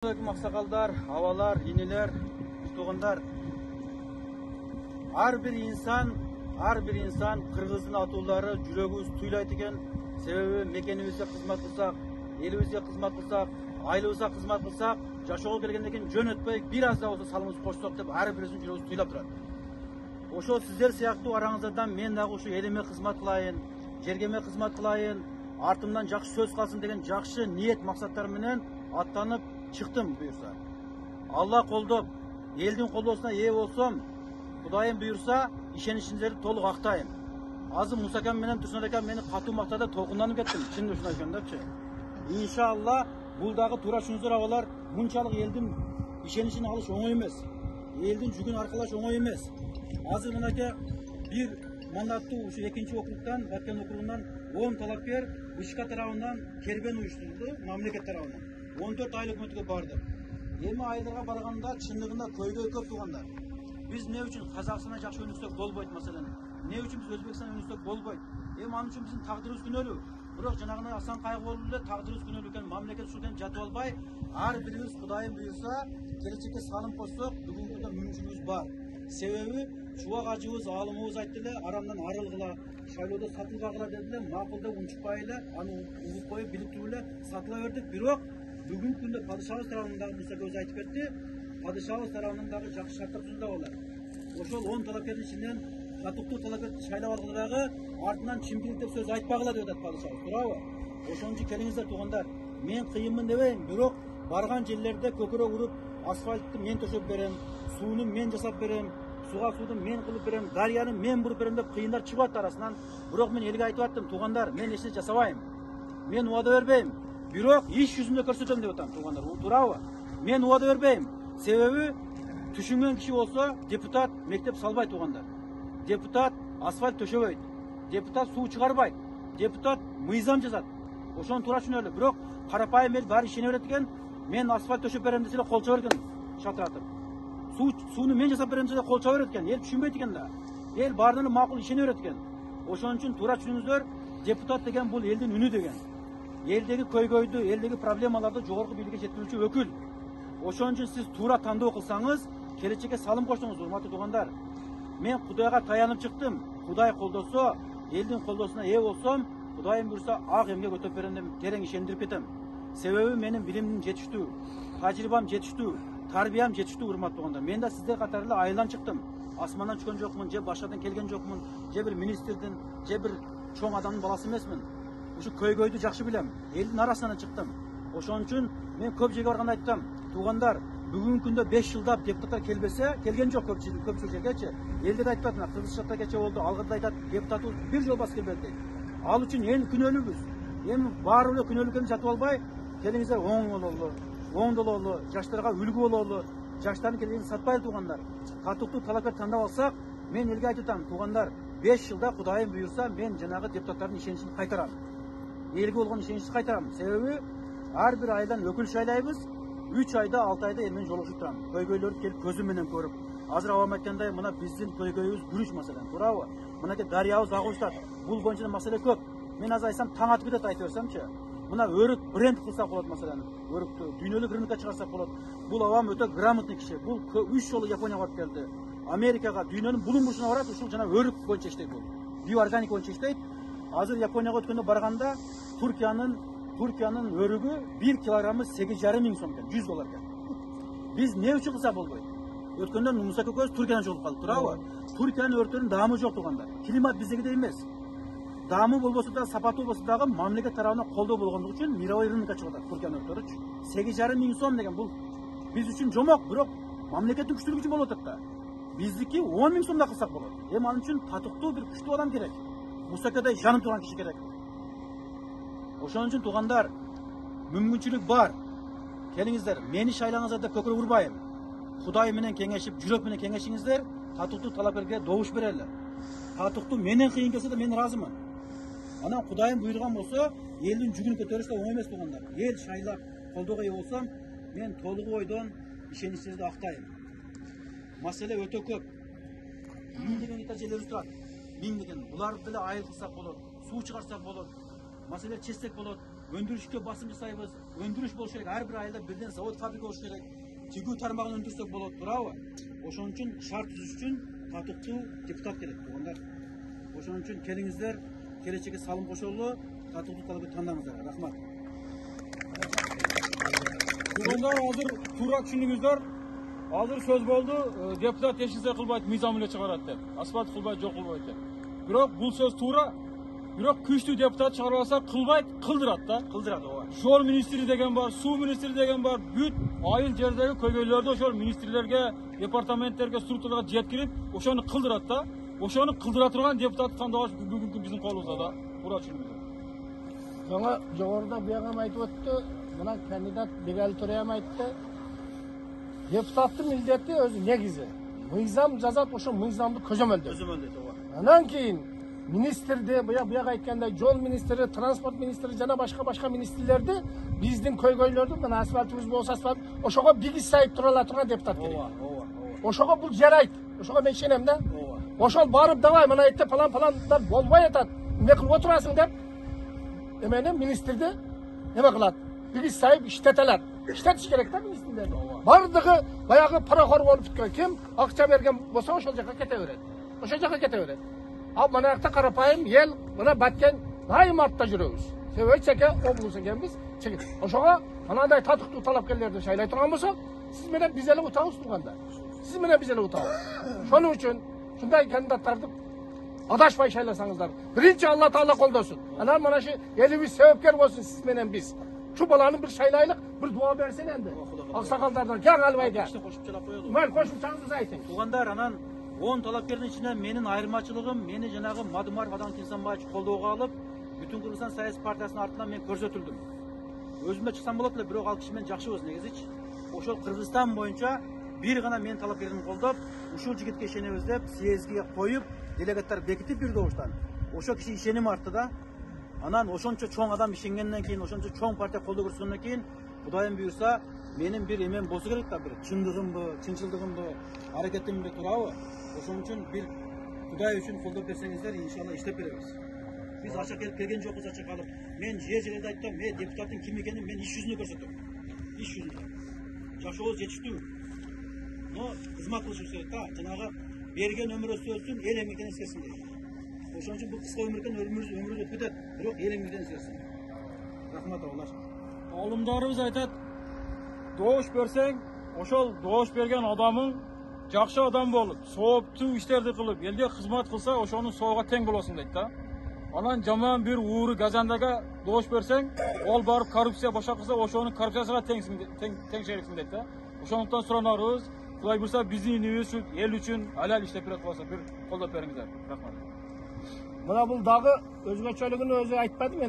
Ақсақалдар, авалар, енелер, туғандар. Ар бір инсан қырғыздың атулары жүрегіміз туйлайды екен. Себебі мекенімізде қызмат қылсақ, елімізде қызмат қылсақ, айлымызда қызмат қылсақ, жашауға келгеннен кейін жөн өтпей, бір аз да болса салымыз қоштық деп ар біріміздің жүрегіміз туйлап тұрады. Ошо сіздер сияқты араңыздардан мен дағы ушу еліме қызмат қылайын, жергеме қызмат қылайын, артымдан жақсы сөз қалсын деген жақсы ниет мақсаттарыменен аттанып çıktım buyursa. Allah koldup, elдің қолдаусына ие болсам, Құдайым buyursa, işenişinizleri толық ақтайым. Азы Мұсакам менен Тұрсынакам мені қату мақтада толқынданып кеттім. Шын өшін айтқан депші. Иншалла, бұлдағы тура шүніздер авалар, мұншалық елдің işenişini алыш оңай емес. Елдің жүгін арқалаш оңай емес. Азыр мынаке bir mandatlı şu ikinci okruktan, Batken okruğundan 10 talapker Işka tarafından kerben uyuşturuldu, memleket tarafından. 14 aylık müddetке bарды. Emi aylarga barganda çınlığında köyde көп туғандар. Biz ne için Kazakistan'a жақсы өнүксөк болбойт masalan. Ne için biz Özbekistan'a өнүксөк болбойт. Анын үчүн биздин тагдырыбыз күнөөлүү. Бирок жанагына асан кайгы болуп эле тагдырыбыз күнөөлүү экен, мамлекет ушудан жатып албай, ар бирибиз Кудайым буйрса, келечекке салым кошсок, бүгүнкү күндө мүмкүнчүлүгүбүз бар. Себеби чубак ажыбыз, алымыбыз айтты эле, арамдан арылгыла, шайлоодо сатылбагыла деди эле, макулдап унчукпай эле, аны угуп коюп билип туруп эле сатыла бердик. Бирок бүгүнкү күндө падышабыз тарабынан Муса өзү айтып кетти. Падышабыз тарабынан дагы жакшы шарттар түзүлүп алар. Ошол 10 талапкердин ичинен татыктуу талапкерди шайлап алгыла дагы артынан чимпилик деп сөз айтпагыла деп атат падышабыз. Туурабы? Ошон үчүн келиңиздер туугандар. Мен кыйынмын дебейм, бирок барган жерлерде көкөрөк уруп, асфальтты мен төшөп берем, сууну мен жасап берем, суга сууду мен кылып берем, дарыяны мен буруп берем деп кыйындар чыгып атты арасынан. Бирок мен элге айтып аттым, туугандар, мен эч нерсе жасабайм. Мен убада бербейм. Бирок иш жүзүндө көрсөтөм деп атам, туугандар. Туурабы? Мен убада бербейм. Себеби түшүнгөн киши болсо, депутат мектеп салбайт, туугандар. Депутат асфальт төшөбөйт. Депутат суу чыгарбайт. Депутат мыйзам жазат. Ошону туура түшүнөлү. Бирок карапайым эл баары ишене берет экен. Мен асфальт төшөп берем десе эле кол чабар экен, шалтыратып. Сууну мен жасап берем десе эле кол чаба берет экен. Эл түшүнбөйт экен да. Эл баарына макул ишене берет экен. Ошон үчүн туура түшүнүңүздөр, депутат деген бул элдин үнү деген. Елдегі көйгөйдү, елдегі проблемаларды жогорку бийликке жеткирүүчү өкүл. Ошон үчүн сиз туура тандоо кылсаңыз, келечекке салым коштуңуз, урматтуу туугандар. Мен Кудайга таянып чыктым. Кудай колдосо, элдин колдосуна ээ болсом, Кудайым буйрса ак эмге көтөп берем деп терең ишендирип кетем. Себеби менин билимим жетиштүү, тажрыйбам жетиштүү, тарбиям жетиштүү, урматтуу туугандар. Мен да сиздер катары эле айылдан чыктым. Асмандан түшкөн жокмун, же башкадан келген жокмун, же бир министрдин, же бир чоң адамдын баласы эмесмин. Ушу көйгөйдү жакшы билем. Элдин арасынан чыктым. Ошон үчүн мен көп жерге барганда айттым, туугандар, бүгүнкү күндө 5 жылдап депутаттар келбесе, келген жок көпчүлүк жергечи. Элдер айтып атат, Кыргызчатта кече болду, алгырда айтат, депутатыбыз бир жол бас келбеди дейт. Ал үчүн эң күнөөлүүбүз. Эми баары эле күнөөлүү экенин жатып албай, келиңиздер оң бололу, жаштарга үлгү бололу, жаштардын келечегин сатпайлы туугандар. Татыктуу талапкер тандап алсак, мен элге айтып атам, туугандар, 5 жылда Кудайым буйрса, мен жанагы депутаттардын ишеничин кайтарам. Элге болгон ишеничти кайтарам. Себеби ар бир айдан өкүл шайлайбыз, 3 айда 6 айда эл менен жолугушуп турам. Көйгөйлөрдү келип көзүм менен көрүп. Азыр абам айткандай, мына биздин көйгөйүбүз күрүч маселен, туурабы? Мынакей дарыябыз агып жатат. Бул боюнча маселе көп. Мен азыр айтсам таң атып кетет, айта берсемчи. Мына өрүк бренд кылсак болот маселен. Өрүктү дүйнөлүк рынокко чыгарсак болот. Бул абам өтө грамотный киши. Бул 3 жолу Японияга барып келди. Америкага, дүйнөнүн булуң бурчуна барат, ушул жана өрүк боюнча иштейт бул. Биоорганик боюнча иштейт. Азыр Японияга өткөндө барганда Туркиянын өрүгү 1 килограммы 8,5 миң сом экен, $100 экен. Биз не үчүн кылсак болбойт? Өткөндө Муса көкөбүз Туркиядан жолугуп калды, туурабы? Туркиянын өрттөрүнүн даамы жок туугандар. Климат биздегидей эмес. Даамы болбосо да, сапаты болбосо дагы мамлекет тарабынан колдоо болгондугу үчүн мировой рынокко чыгып атат Туркиянын өрттөрүчү. 8,5 миң сом деген бул биз үчүн жомок, бирок мамлекеттин күчтүүлүгү үчүн болуп атат да. Биздики 10 миң сомдо кылсак болот. Эми анын үчүн татыктуу бир күчтүү адам керек. Мусакадай жанып турган киши керек. Ошон үчүн туугандар, мүмкүнчүлүк бар. Келиңиздер, мени шайлаңыздар деп көкөрөк урбайм. Кудай менен кеңешип, жүрөк менен кеңешиңиздер, татыктуу талапкерге добуш берели. Татыктуу менен кыйын келсе да мен ыраазымын. Анан Кудайым буйрган болсо, элдин жүгүн көтөрүш да оңой эмес туугандар. Эл шайлап, колдоого ээ болсом, мен толук ойдон ишеничтерди актайм. Маселе өтө көп. 1000 деген гектар жерлерибиз турат. 1000 деген. Буларды деле айыл кылсак болот, суу чыгарсак болот. Маселе чечсек болот. Өндірішке басым жасайбыз. Өндіріш болуш керек. Ар бир айылда бирден завод, фабрика болуш керек. Тигүү тармагын өндүрсөк болот, туурабы? Ошон үчүн шарт түзүш үчүн татыктуу депутат керек, туугандар. Ошон үчүн келиңиздер, келечекке салым кошолу, татыктуу талапты тандаңыздар. Рахмат. Туугандар, азыр туура түшүндүңүздөр. Азыр сөз болду, депутат эч нерсе кылбайт, мыйзам эле чыгарат деп. Асфальт кылбайт, жол кылбайт деп. Бирок бул сөз туура. Бирок күчтүү депутат чыгарбаса кылбайт, кылдырат да. Кылдырат, ооба. Жол министри деген бар, суу министри деген бар. Бүт айыл жердеги көйгөйлөрдү ошол министрлерге, департаменттерге, структураларга жеткирип, ошону кылдырат да. Ошону кылдыра турган депутатты тандабаш бүгүнкү биздин колубузда да. Туура түшүндүңүздөр. Жаңа жогоруда биягам айтып өттү, мына кандидат Бегали Төрөйем айтты. Депутаттын милдети өзү негизи. Мыйзам жазат, ошо мыйзамды көзөмөлдөйт. Көзөмөлдөйт, ооба. Андан кийин министрди, буяга айткандай жол министри, транспорт министри жана башка министрлерди биздин көйгөйлөрдү, мына асфальтыбыз болсо асфальт, ошого бигиз сайып тура турган депутат керек. Ооба, ооба. Ошого бул жарайт. Ошого мен ишенем да. Ооба. Ошол барып давай мына айтты палан болбой атат. Эмне кылып отурасың деп эмени министрди эме кылат. Бигиз сайып иштетелет. Иштетиш керек да министрлерди. Бардыгы баягы парохор болуп бүткөн. Ким акча берген болсо ошол жака кете берет. Ошол жака кете берет. Ал мына жакта карапайым ел мына баткен дайым артта жүрөбүз. Себеби чеке облус экенбиз. Ошого анандай татыктуу талапкерлерди шайлай турган болсок, сиз менен биз эле утабыз турганда. Сиз менен биз эле утабыз. Шоның үчүн ушундай кандидаттарды адашпай шайласаңыздар. Биринчи Алла Таала колдосун. Анан мына шу элибиз себепкер болсун сиз менен биз. Şu balаны bir şaylайлык, bir dua bersin endi. Aksakallardan, keng albayga. İşte koşup çalap koyalım. Ben koşupçanızı aytın. Туғандар, анан 10 талапкердин ичинен менин айырмачылыгым, мени жанагы Мадымаров Адам Тинсанбаевич колдоого алып, бүтүн Кыргызстан саясий партиясынын артынан мен көрсөтүлдүм. Өзүмө чыксам болот эле, бирок ал киши менен жакшыбыз негизичи. Ошол Кыргызстан боюнча бир гана менин талапкеримди колдоп, ушул жигитке ишенебиз деп съездге коюп, делегаттар бекитип бир добуштан. Ошол киши ишеним артты да. Анан ошончо чоң адам ишенгенден кийин, ошончо чоң партия колдоо көрсөткөндөн кийин, Кудайым буйрса, менин бир эмем болсо керек да, бир чындыгымбы, чынчылдыгымбы, аракетимби, туурабы? Ошон үчүн бир Кудай үчүн колдоп берсеңиздер, иншалла иштеп беребиз. Биз ача келген жокпуз, ача калып. Мен жерлерде айттым, мен депутаттын ким экенин мен иш жүзүндө көрсөттүм. Иш жүзүндө. Жашообуз жетиштүү. Но кызмат кылышыбыз керек да, жанагы берген өмүр өсөсүн, эл эмгектен эскерсин дейт. Ошон үчүн бул кыска өмүрдөн өмүрүбүз өтүп кетет, бирок эл эмгектен эскерсин. Рахмат агайлар. Алымдарыбыз айтат, добуш берсең, ошол добуш берген адамың жакшы адам болуп, сооптуу иштерди кылып, элге кызмат кылса, ошонун соого тең болосуң дейт да. Анан жаман бир ууру газандага добуш берсең, ол барып коррупция башка кылса, ошонун коррупциясына тең шериксиң дейт да. Ошондуктан суранарыбыз, Кудай буйрса биздин элибиз үчүн, эл үчүн алал иштеп берет болсо, бир колдоп бериңиздер. Рахмат. Мына бул дагы өзгөчөлүгүн өзү айтпады мен.